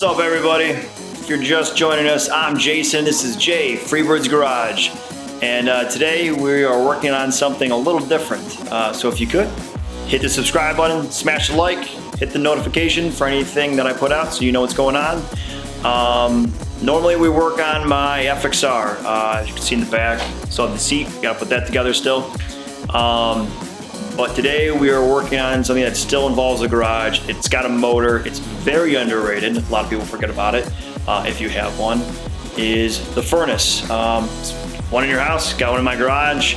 What's up, everybody? If you're just joining us, I'm Jason. This is Jay, Freebird's Garage. And today we are working on something a little different. So if you could, hit the subscribe button, smash the like, hit the notification for anything that I put out so you know what's going on. Normally we work on my FXR. As you can see in the back, so the seat, gotta put that together still. But today we are working on something that still involves a garage. It's got a motor. It's very underrated. A lot of people forget about it. If you have one, is the furnace. One in your house, got one in my garage.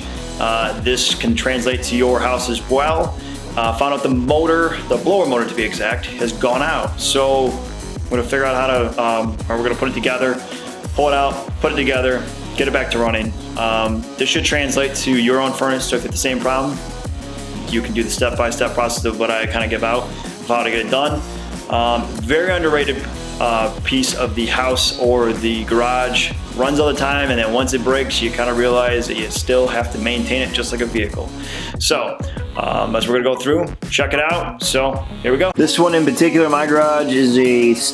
This can translate to your house as well. Found out the motor, the blower motor to be exact, has gone out. So we're gonna figure out how to, or we're gonna put it together, pull it out, put it together, get it back to running. This should translate to your own furnace. So if it's the same problem, you can do the step-by-step process of what I kind of give out of how to get it done. Very underrated piece of the house or the garage. Runs all the time, and then once it breaks, you kind of realize that you still have to maintain it just like a vehicle. So as we're gonna go through, check it out. So here we go. This one in particular, my garage, is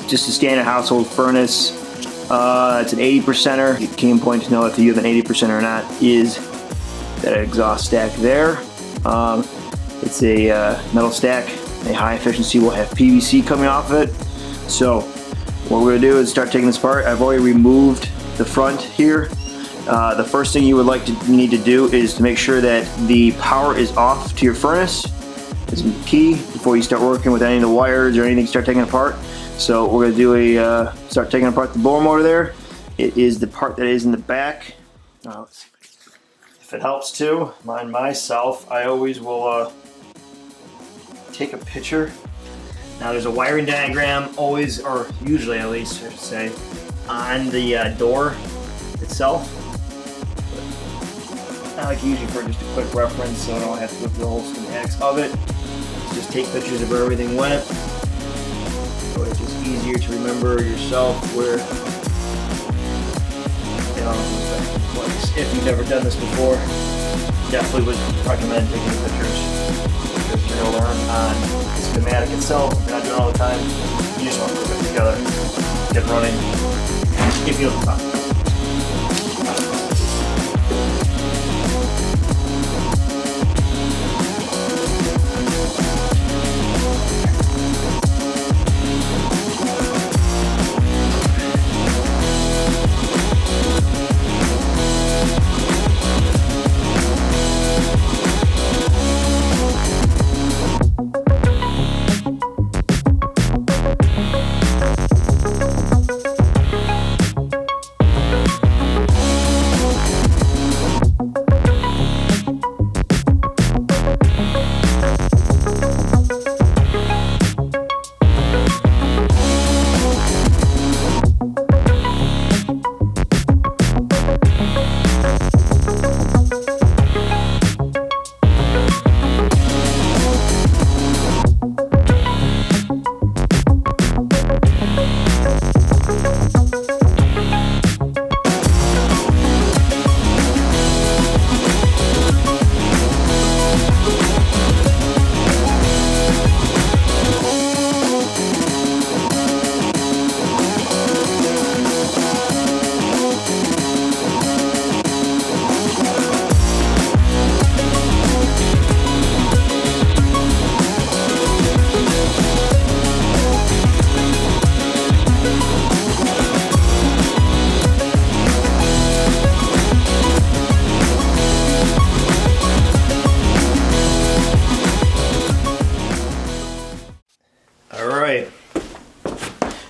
just a standard household furnace. It's an 80%er. The key point to know if you have an 80% or not is that exhaust stack there. It's a metal stack. A high efficiency will have PVC coming off of it. So what we're gonna do is start taking this apart. I've already removed the front here. The first thing you need to do is to make sure that the power is off to your furnace. It's key before you start working with any of the wires or anything you start taking apart. So we're gonna do start taking apart the blower motor there. It is the part that is in the back. If it helps too, myself, I always will take a picture. Now there's a wiring diagram always, or usually at least I should say, on the door itself. But I like to use it for just a quick reference so I don't have to go through the whole schematics of it. Just take pictures of where everything went. So it's just easier to remember yourself where it all goes back in place. If you've never done this before, definitely would recommend taking pictures. Because you're going to learn on the schematic itself. If you're not doing it all the time, you just want to put it together, get running, if you have time.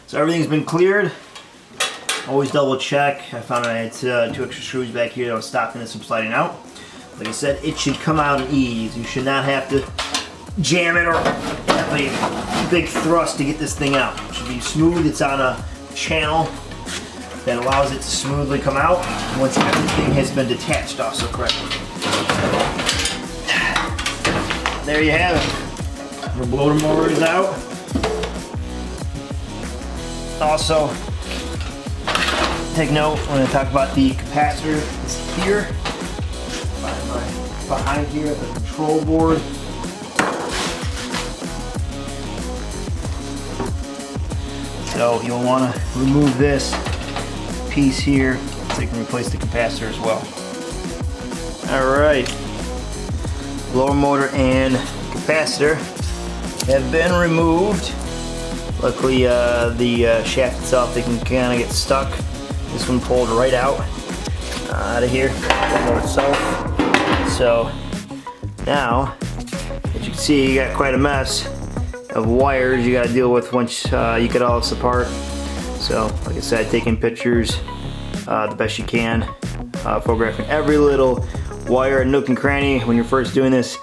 So everything's been cleared. Always double check. I found I had 2 extra screws back here that was stopping this from sliding out. Like I said, it should come out in ease. You should not have to jam it or have a big thrust to get this thing out. It should be smooth. It's on a channel that allows it to smoothly come out once everything has been detached also correctly. There you have it. The blower motor is out. Also, take note when I talk about the capacitor. It's here, behind here at the control board. So you'll want to remove this piece here so you can replace the capacitor as well. Alright, blower motor and capacitor have been removed. Luckily the shaft itself, they can kind of get stuck. This one pulled right out of here, the motor itself. So now, as you can see, you got quite a mess of wires you got to deal with once you get all this apart. So like I said, taking pictures the best you can, photographing every little wire and nook and cranny when you're first doing this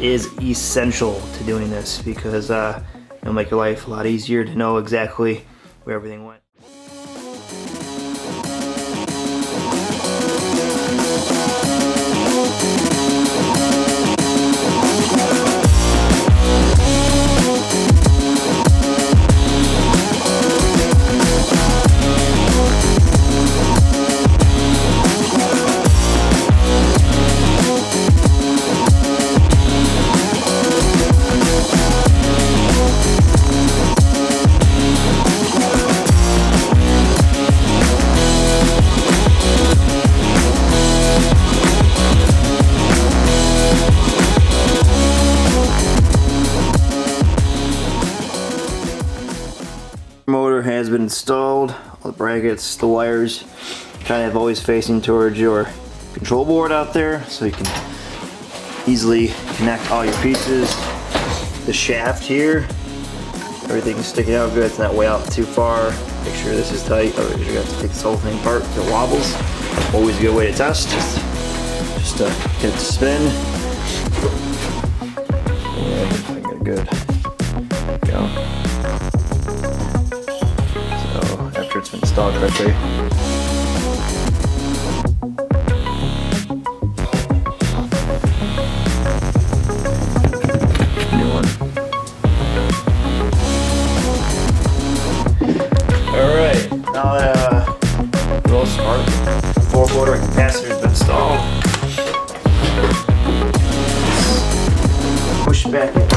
is essential to doing this, because it'll make your life a lot easier to know exactly where everything went. Motor has been installed. All the brackets, the wires kind of always facing towards your control board out there, so you can easily connect all your pieces. The shaft here, everything's sticking out good, it's not way out too far. Make sure this is tight, otherwise you're going to have to take this whole thing apart if it wobbles. Always a good way to test, just to get it to spin. And I think they're good. Go. After it's been installed correctly. New one. Alright, now that real smart 4-motor capacitor has been installed, push back in.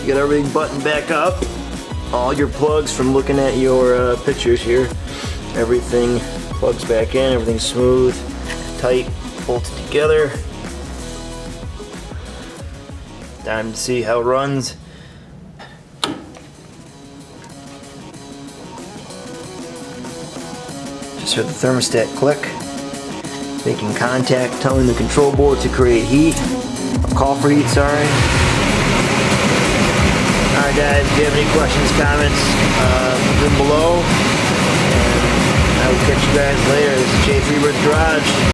Get everything buttoned back up. All your plugs, from looking at your pictures here, everything plugs back in, everything's smooth, tight, bolted together. Time to see how it runs. Just heard the thermostat click, making contact, telling the control board to create heat, call for heat, sorry. Alright guys, if you have any questions, comments, leave them below, and I will catch you guys later. This is Jay Freebird's Garage.